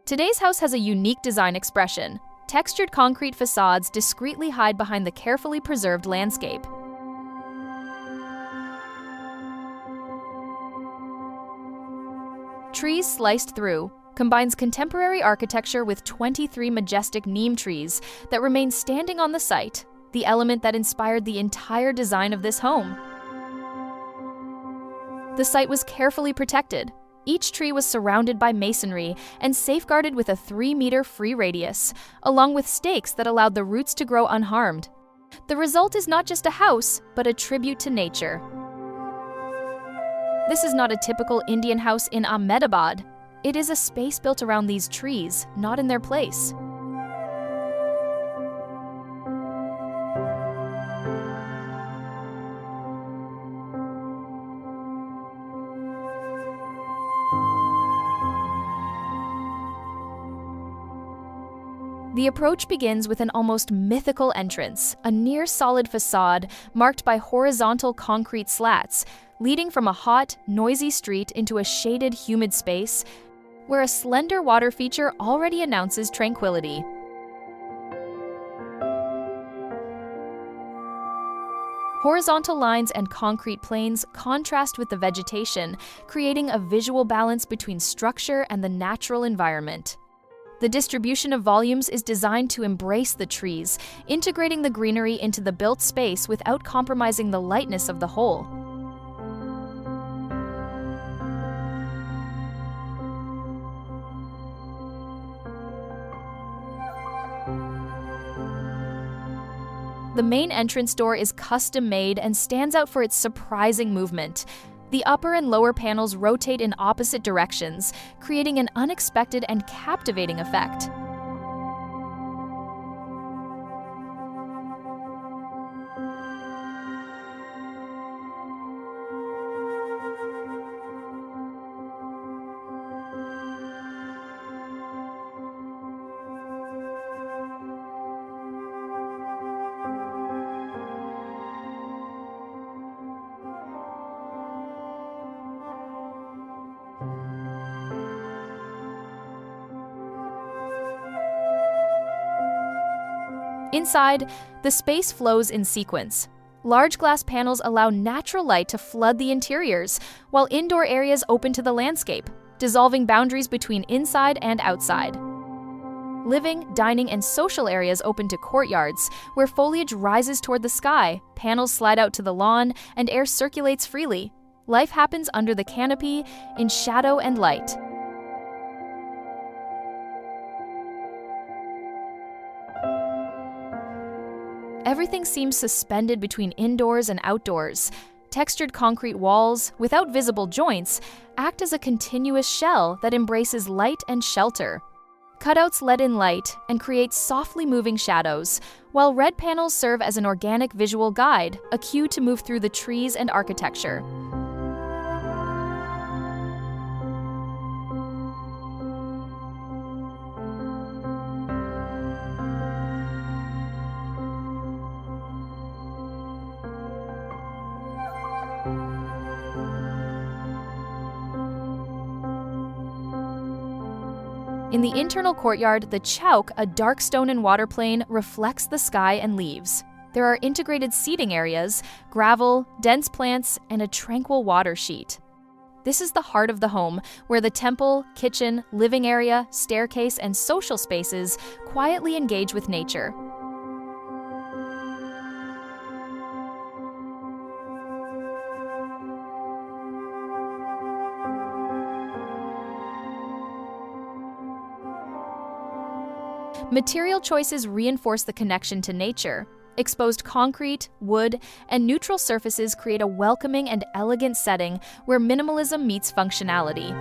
Today's house has a unique design expression. Textured concrete facades discreetly hide behind the carefully preserved landscape. Trees sliced through combines contemporary architecture with 23 majestic neem trees that remain standing on the site, the element that inspired the entire design of this home. The site was carefully protected. Each tree was surrounded by masonry and safeguarded with a 3-meter free radius, along with stakes that allowed the roots to grow unharmed. The result is not just a house, but a tribute to nature. This is not a typical Indian house in Ahmedabad. It is a space built around these trees, not in their place. The approach begins with an almost mythical entrance, a near-solid facade marked by horizontal concrete slats, leading from a hot, noisy street into a shaded, humid space where a slender water feature already announces tranquility. Horizontal lines and concrete planes contrast with the vegetation, creating a visual balance between structure and the natural environment. The distribution of volumes is designed to embrace the trees, integrating the greenery into the built space without compromising the lightness of the whole. The main entrance door is custom-made and stands out for its surprising movement. The upper and lower panels rotate in opposite directions, creating an unexpected and captivating effect. Inside, the space flows in sequence. Large glass panels allow natural light to flood the interiors, while indoor areas open to the landscape, dissolving boundaries between inside and outside. Living, dining, and social areas open to courtyards, where foliage rises toward the sky, panels slide out to the lawn, and air circulates freely. Life happens under the canopy, in shadow and light. Everything seems suspended between indoors and outdoors. Textured concrete walls, without visible joints, act as a continuous shell that embraces light and shelter. Cutouts let in light and create softly moving shadows, while red panels serve as an organic visual guide, a cue to move through the trees and architecture. In the internal courtyard, the chowk, a dark stone and water plane, reflects the sky and leaves. There are integrated seating areas, gravel, dense plants, and a tranquil water sheet. This is the heart of the home, where the temple, kitchen, living area, staircase, and social spaces quietly engage with nature. Material choices reinforce the connection to nature. Exposed concrete, wood, and neutral surfaces create a welcoming and elegant setting where minimalism meets functionality.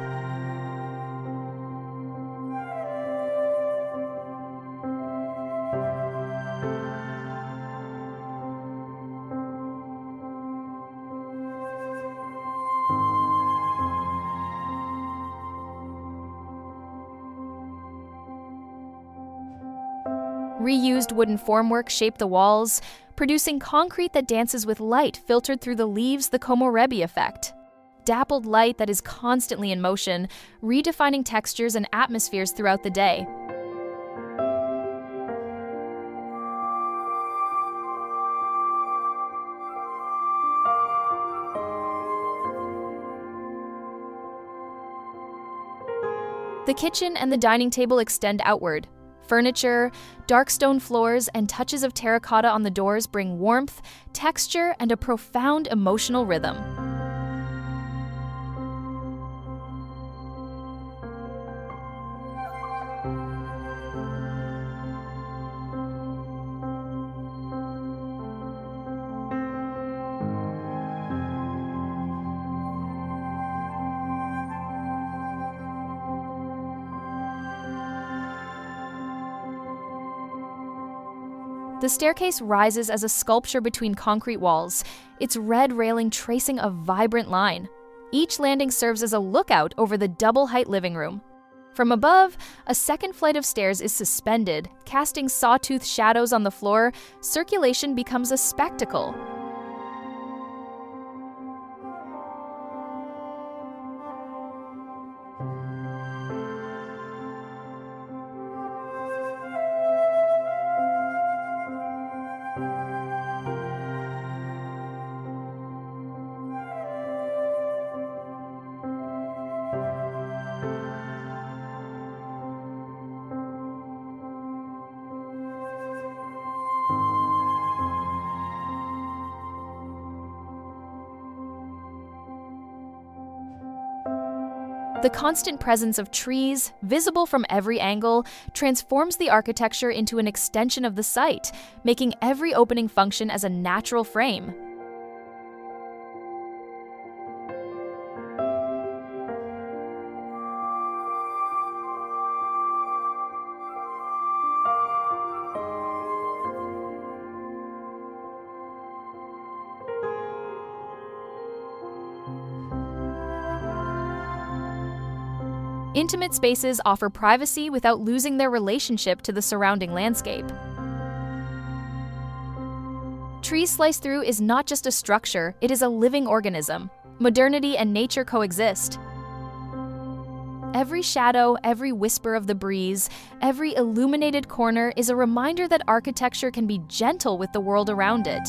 Reused wooden formwork shape the walls, producing concrete that dances with light filtered through the leaves, the komorebi effect. dappled light that is constantly in motion, redefining textures and atmospheres throughout the day. The kitchen and the dining table extend outward. Furniture, dark stone floors, and touches of terracotta on the doors bring warmth, texture, and a profound emotional rhythm. The staircase rises as a sculpture between concrete walls, its red railing tracing a vibrant line. Each landing serves as a lookout over the double-height living room. From above, a second flight of stairs is suspended, casting sawtooth shadows on the floor. Circulation becomes a spectacle. The constant presence of trees, visible from every angle, transforms the architecture into an extension of the site, making every opening function as a natural frame. Intimate spaces offer privacy without losing their relationship to the surrounding landscape. Trees Sliced Through is not just a structure, it is a living organism. Modernity and nature coexist. Every shadow, every whisper of the breeze, every illuminated corner is a reminder that architecture can be gentle with the world around it.